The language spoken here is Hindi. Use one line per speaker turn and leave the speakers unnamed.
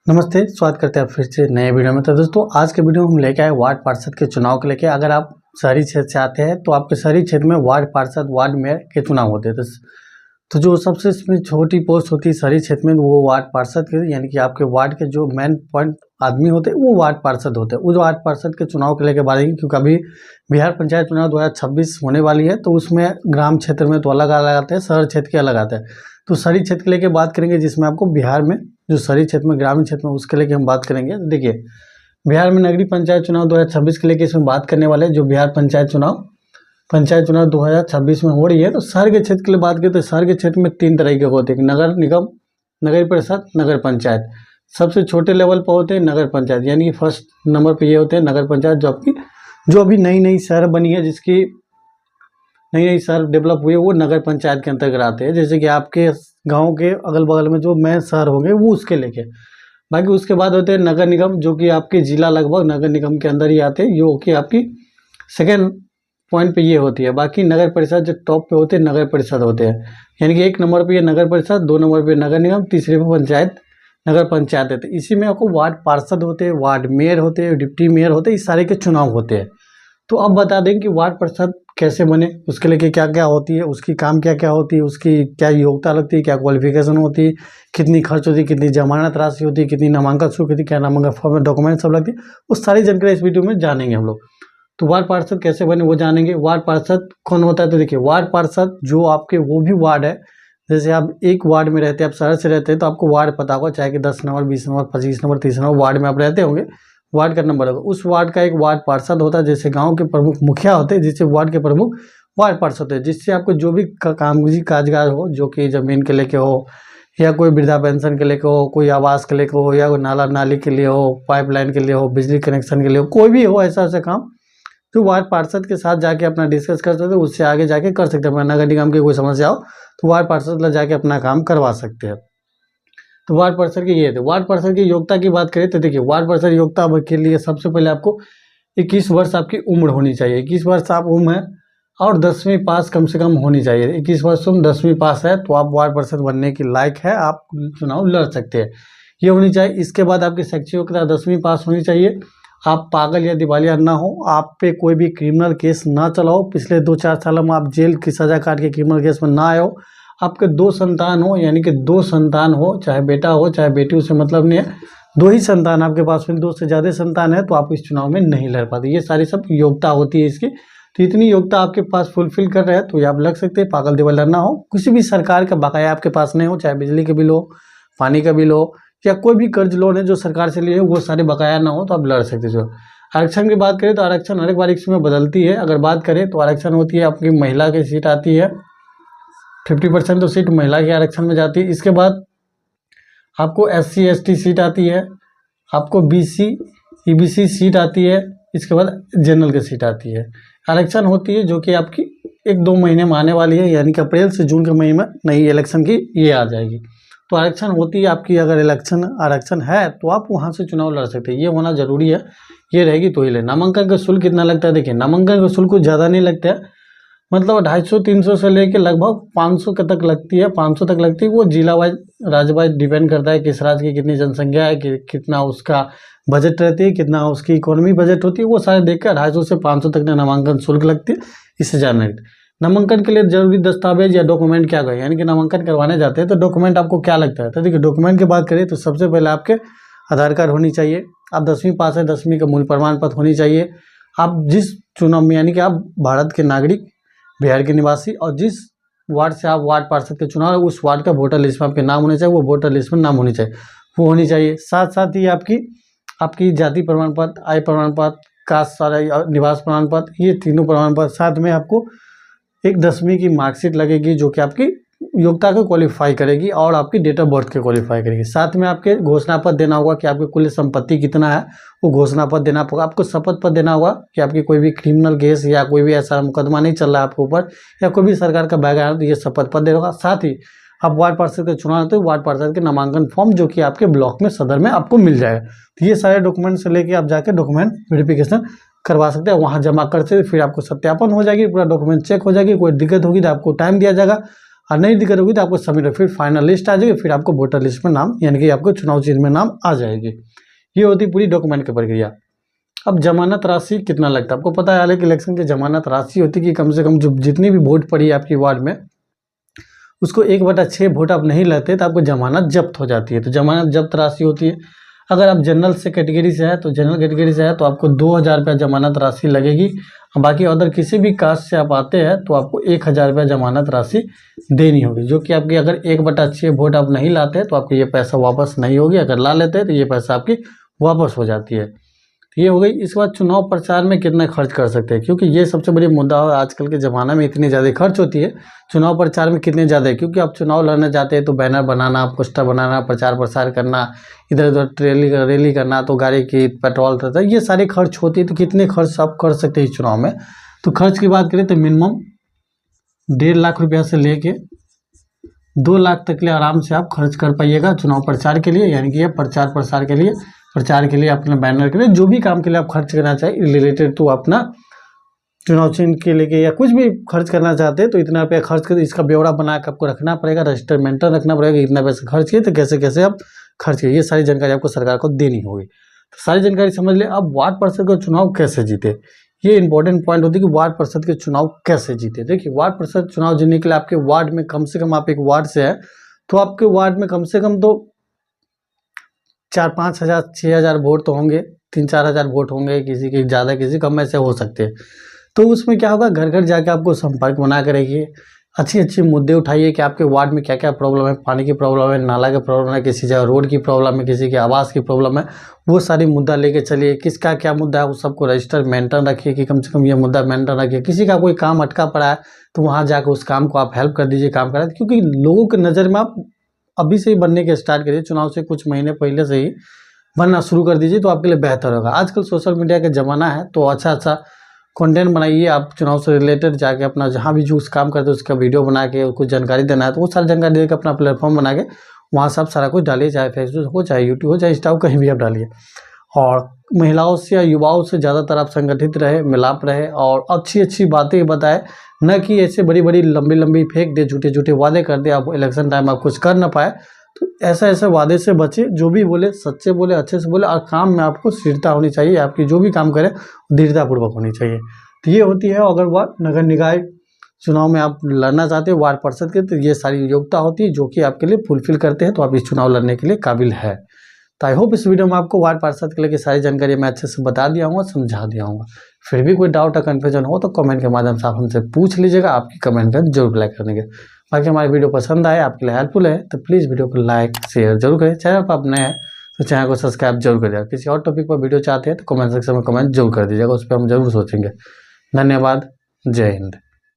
नमस्ते, स्वागत करते हैं आप फिर से नए वीडियो में। तो दोस्तों आज के वीडियो में हम लेके आए वार्ड पार्षद के चुनाव को लेके। अगर आप शहरी क्षेत्र से आते हैं तो आपके शहरी क्षेत्र में वार्ड पार्षद, वार्ड मेयर के चुनाव होते हैं। तो जो सबसे इसमें छोटी पोस्ट होती है शहरी क्षेत्र में, वो वार्ड पार्षद के, यानी कि आपके वार्ड के जो मेन पॉइंट आदमी होते हैं वो वार्ड पार्षद होते हैं। उस वार्ड पार्षद के चुनाव को लेकर बात, क्योंकि अभी बिहार पंचायत चुनाव 2026 होने वाली है, तो उसमें ग्राम क्षेत्र में तो अलग अलग आते हैं, शहर क्षेत्र के अलग आते हैं। तो शहरी क्षेत्र के लेके बात करेंगे, जिसमें आपको बिहार में जो शहरी क्षेत्र में, ग्रामीण क्षेत्र में, उसके लेके हम बात करेंगे। देखिए, बिहार में नगरीय पंचायत चुनाव 2026 के लेके इसमें बात करने वाले, जो बिहार पंचायत चुनाव 2026 में हो रही है। तो शहर के क्षेत्र के लिए बात करें तो शहर के क्षेत्र में 3 तरह के होते हैं: नगर निगम, नगर परिषद, नगर पंचायत। सबसे छोटे लेवल पर होते हैं नगर पंचायत, यानी कि फर्स्ट नंबर पे ये होते हैं नगर पंचायत, जो अभी नई नई शहर बनी है, जिसकी नई नई शहर डेवलप हुई है, वो नगर पंचायत के अंतर्गत आते हैं। जैसे कि आपके गांव के अगल बगल में जो मेन शहर होंगे वो उसके लेके। बाकी उसके बाद होते हैं नगर निगम, जो कि आपके जिला लगभग नगर निगम के अंदर ही आते हैं, जो कि आपकी सेकेंड पॉइंट पे ये होती है। बाकी नगर परिषद जो टॉप पे होते हैं नगर परिषद होते हैं, यानी कि 1 नंबर पे ये नगर परिषद, 2 नंबर पे नगर निगम, तीसरे पे पंचायत, नगर पंचायत होते हैं। इसी में आपको वार्ड पार्षद होते हैं, वार्ड मेयर होते हैं, डिप्टी मेयर होते हैं, इस सारे के चुनाव होते हैं। तो अब बता दें कि वार्ड पार्षद कैसे बने, उसके लिए क्या क्या होती है, उसकी काम क्या क्या होती है, उसकी क्या योग्यता लगती है, क्या क्वालिफिकेशन होती है, कितनी खर्च होती है, कितनी जमानत राशि होती है, कितनी नामांकन शुल्क होती है, क्या नामांकन फॉर्म में डॉक्यूमेंट सब लगती है, उस सारी जानकारी इस वीडियो में जानेंगे हम लोग। तो वार्ड पार्षद कैसे बने वो जानेंगे। वार्ड पार्षद कौन होता है, तो देखिए, वार्ड पार्षद जो आपके वो भी वार्ड है, जैसे आप एक वार्ड में रहते हैं, आप शहर से रहते हैं तो आपको वार्ड पता होगा, चाहे कि 10 number, 20 number, 25 number, 30 number ward में आप रहते होंगे, वार्ड का नंबर होगा। उस वार्ड का एक वार्ड पार्षद होता है। जैसे गांव के प्रमुख मुखिया होते हैं, जिससे वार्ड के प्रमुख वार्ड पार्षद होते हैं, जिससे आपको जो भी कामकाजी काजगार हो, जो कि जमीन के लेके हो, या कोई वृद्धा पेंशन के लेके हो, कोई आवास के लेके हो, या कोई नाला नाली के लिए हो, पाइपलाइन के लिए हो, बिजली कनेक्शन के लिए हो, कोई भी हो ऐसा ऐसा काम, तो वार्ड पार्षद के साथ जाके अपना डिस्कस कर सकते हैं, उससे आगे जाके कर सकते हैं। नगर निगम की कोई समस्या हो तो वार्ड पार्षद ला जाके अपना काम करवा सकते हैं। तो वार्ड पार्षद की ये थे। वार्ड पार्षद की योग्यता की बात करें तो देखिए, वार्ड पार्षद योग्यता के लिए सबसे पहले आपको 21 वर्ष आपकी उम्र होनी चाहिए। 21 वर्ष आप उम्र है और 10वीं पास कम से कम होनी चाहिए। 21 वर्ष में 10वीं पास है तो आप वार्ड पार्षद बनने के लायक है, आप चुनाव लड़ सकते हैं, ये होनी चाहिए। इसके बाद आपकी शैक्षिक योग्यता 10वीं पास होनी चाहिए। आप पागल या दिवालिया ना हो, आप पे कोई भी क्रिमिनल केस ना चला हो, पिछले 2-4 सालों में आप जेल की सजा काट के क्रिमिनल केस में ना आए हो, आपके 2 संतान हो, यानी कि 2 संतान हो, चाहे बेटा हो चाहे बेटी, उसे मतलब नहीं है, 2 ही संतान आपके पास में, 2 से ज़्यादा संतान है तो आप इस चुनाव में नहीं लड़ पाते। ये सारी सब योग्यता होती है इसकी। तो इतनी योग्यता आपके पास फुलफिल कर रहे हैं तो ये आप लग सकते हैं। पागल दिवालिया ना हो, किसी भी सरकार का बकाया आपके पास नहीं हो, चाहे बिजली का बिल हो, पानी का बिल हो, या कोई भी कर्ज लोन है जो सरकार से लिए हो, वो सारे बकाया ना हो तो आप लड़ सकते हो। आरक्षण की बात करें तो आरक्षण हर एक बार इसमें बदलती है। अगर बात करें तो आरक्षण होती है आपकी महिला की सीट आती है, 50% तो सीट महिला के आरक्षण में जाती है। इसके बाद आपको SC ST सीट आती है, आपको BC EBC सीट आती है, इसके बाद जनरल की सीट आती है। आरक्षण होती है जो कि आपकी 1-2 महीने में आने वाली है, यानी कि अप्रैल से जून के महीने में नई इलेक्शन की ये आ जाएगी। तो आरक्षण होती है आपकी। अगर आरक्षण है तो आप वहाँ से चुनाव लड़ सकते हैं, ये होना जरूरी है, ये रहेगी तो ही ले। नामांकन का शुल्क कितना लगता है, देखिए, नामांकन का शुल्क कुछ ज़्यादा नहीं लगता है, मतलब 250-300 से लेके लगभग 500 तक लगती है, 500 तक लगती है। वो जिला वाइज, राज्य वाइज डिपेंड करता है, किस राज्य की कितनी जनसंख्या है, कितना उसका बजट रहती है, कितना उसकी इकोनॉमी बजट होती है, वो सारे देख कर 250 से 500 तक नामांकन शुल्क लगती है। इससे जानना है नामांकन के लिए जरूरी दस्तावेज या डॉक्यूमेंट क्या गए, यानी कि नामांकन करवाने जाते हैं तो डॉक्यूमेंट आपको क्या लगता है। तो देखिए, डॉक्यूमेंट की बात करें तो सबसे पहले आपके आधार कार्ड होनी चाहिए, आप 10वीं पास है 10वीं का मूल प्रमाण पत्र होनी चाहिए, आप जिस चुनाव में, यानी कि आप भारत के नागरिक, बिहार के निवासी, और जिस वार्ड से आप वार्ड पार्षद के चुनाव है उस वार्ड का वोटर लिस्ट में आपके नाम होने चाहिए, वो वोटर लिस्ट में नाम होनी चाहिए, वो होनी चाहिए। साथ साथ ही आपकी जाति प्रमाण पत्र, आय प्रमाण पत्र, कास्ट निवास प्रमाण पत्र, ये तीनों प्रमाण पत्र, साथ में आपको एक 10वीं की मार्कशीट लगेगी जो कि आपकी योग्यता को क्वालिफाई करेगी और आपकी डेट ऑफ बर्थ के क्वालिफाई करेगी। साथ में आपके घोषणा पत्र देना होगा कि आपकी कुल संपत्ति कितना है, वो घोषणा पत्र देना होगा। आपको शपथ पत्र देना होगा कि आपकी कोई भी क्रिमिनल केस या कोई भी ऐसा मुकदमा नहीं चल रहा है आपके ऊपर, या कोई भी सरकार का बैकग्राउंड, ये शपथ पत्र देना होगा। साथ ही आप वार्ड पार्षद का चुनाव होते हैं, वार्ड पार्षद के नामांकन फॉर्म जो कि आपके ब्लॉक में, सदर में आपको मिल जाएगा। तो ये सारे डॉक्यूमेंट से लेके आप जाके डॉक्यूमेंट वेरिफिकेशन करवा सकते हैं, वहाँ जमा करते फिर आपको सत्यापन हो जाएगी, पूरा डॉक्यूमेंट चेक हो जाएगी। कोई दिक्कत होगी तो आपको टाइम दिया जाएगा, और नहीं दिक्कत होगी तो आपको सबमिट, फिर फाइनल लिस्ट आ जाएगी, फिर आपको वोटर लिस्ट में नाम यानी कि आपको चुनाव चिन्ह में नाम आ जाएगी। ये होती पूरी डॉक्यूमेंट की प्रक्रिया। अब जमानत राशि कितना लगता है आपको पता है, हालांकि इलेक्शन की जमानत राशि होती है कि कम से कम जो जितनी भी वोट पड़ी है आपकी वार्ड में, उसको 1/6 वोट आप नहीं लेते तो आपको जमानत जब्त हो जाती है। तो जमानत जब्त राशि होती है। अगर आप जनरल से कैटेगरी से है तो जनरल कैटेगरी से है तो आपको 2000 रुपया जमानत राशि लगेगी। बाकी अदर किसी भी कास्ट से आप आते हैं तो आपको 1000 रुपया जमानत राशि देनी होगी, जो कि आपकी अगर 1/6 वोट आप नहीं लाते तो आपको ये पैसा वापस नहीं होगी, अगर ला लेते हैं तो ये पैसा आपकी वापस हो जाती है। ये हो गई। इसके बाद चुनाव प्रचार में कितना खर्च कर सकते हैं, क्योंकि ये सबसे बड़ी मुद्दा है आजकल के ज़माना में, इतनी ज़्यादा खर्च होती है चुनाव प्रचार में कितने ज़्यादा है। क्योंकि आप चुनाव लड़ने जाते हैं तो बैनर बनाना, पोस्टर बनाना, प्रचार प्रसार करना, इधर उधर रैली करना, तो गाड़ी की पेट्रोल रहता है, ये सारे खर्च होती है। तो कितने खर्च आप कर सकते हैं इस चुनाव में। तो खर्च की बात करें तो मिनिमम 1.5 लाख रुपया से लेके 2 लाख तक के लिए आराम से आप खर्च कर पाइएगा चुनाव प्रचार के लिए, यानी कि प्रचार प्रसार के लिए, प्रचार के लिए, अपने बैनर के लिए, जो भी काम के लिए आप खर्च करना चाहिए रिलेटेड टू अपना चुनाव चिन्ह के लेके या कुछ भी खर्च करना चाहते हैं तो इतना रुपया खर्च कर, इसका ब्यौरा बना के आपको रखना पड़ेगा, रजिस्टर मेंटेन रखना पड़ेगा, इतना पैसा खर्च किए तो कैसे कैसे आप खर्च किए, ये सारी जानकारी आपको सरकार को देनी होगी। तो सारी जानकारी समझ ले। अब वार्ड पार्षद का चुनाव कैसे जीते, ये इंपॉर्टेंट पॉइंट होती है कि वार्ड पार्षद के चुनाव कैसे जीते। देखिए, वार्ड पार्षद चुनाव जीतने के लिए आपके वार्ड में कम से कम, आप एक वार्ड से है तो आपके वार्ड में कम से कम तो 4-5 हज़ार 6 हज़ार वोट तो होंगे, 3-4 हज़ार वोट होंगे, किसी के ज़्यादा किसी कम ऐसे हो सकते हैं। तो उसमें क्या होगा, घर घर जाके आपको संपर्क बना कर रखिए, अच्छी अच्छी मुद्दे उठाइए कि आपके वार्ड में क्या क्या प्रॉब्लम है, पानी की प्रॉब्लम है, नाला की प्रॉब्लम है, किसी जगह रोड की प्रॉब्लम है, किसी के आवास की प्रॉब्लम है, वो सारी मुद्दा लेके चलिए। किसका क्या मुद्दा है वो सबको रजिस्टर मेंटेन रखिए कि कम से कम ये मुद्दा मेंटेन रखिए। किसी का कोई काम अटका पड़ा है तो वहाँ जाकर उस काम को आप हेल्प कर दीजिए, काम करा, क्योंकि लोगों की नज़र में आप अभी से ही बनने के स्टार्ट करिए, चुनाव से कुछ महीने पहले से ही बनना शुरू कर दीजिए तो आपके लिए बेहतर होगा। आजकल सोशल मीडिया का ज़माना है तो अच्छा अच्छा कंटेंट बनाइए, आप चुनाव से रिलेटेड जाके अपना जहाँ भी जो उस काम करते हैं उसका वीडियो बना के कुछ जानकारी देना है तो वो सारी जानकारी देकर अपना प्लेटफॉर्म बना के वहाँ से आप सारा कुछ डालिए, चाहे फेसबुक हो, चाहे यूट्यूब हो, चाहे इंस्टा हो, कहीं भी आप डालिए। और महिलाओं से या युवाओं से ज़्यादातर आप संगठित रहे, मिलाप रहे और अच्छी अच्छी बातें बताए, न कि ऐसे बड़ी बड़ी लंबी लंबी फेंक दे, झूठे झूठे वादे कर दे, आप इलेक्शन टाइम आप कुछ कर ना पाए। तो ऐसे वादे से बचे, जो भी बोले सच्चे बोले, अच्छे से बोले, और काम में आपको दृढ़ता होनी चाहिए, आपकी जो भी काम करे दृढ़तापूर्वक होनी चाहिए। तो ये होती है। अगर वह नगर निकाय चुनाव में आप लड़ना चाहते हो वार्ड पार्षद के, तो ये सारी योग्यता होती है जो कि आपके लिए फुलफिल करते हैं, तो आप इस चुनाव लड़ने के लिए काबिल है। तो आई होप इस वीडियो में आपको वार्ड पार्षद के लिए सारी जानकारी मैं अच्छे से बता दिया हूँ, समझा दिया हूँ। फिर भी कोई डाउट या कन्फ्यूजन हो तो कमेंट के माध्यम से आप हमसे पूछ लीजिएगा, आपकी कमेंट का जरूर रिप्लाई कर देंगे। बाकी हमारी वीडियो पसंद आए, आपके लिए हेल्पफुल है तो प्लीज़ वीडियो को लाइक शेयर जरूर करें। चैनल पर आप नए हैं तो चैनल को सब्सक्राइब जरूर करिएगा। किसी और टॉपिक पर वीडियो चाहते हैं तो कमेंट सेक्शन में कमेंट जरूर कर दीजिएगा, उस पर हम जरूर सोचेंगे। धन्यवाद। जय हिंद।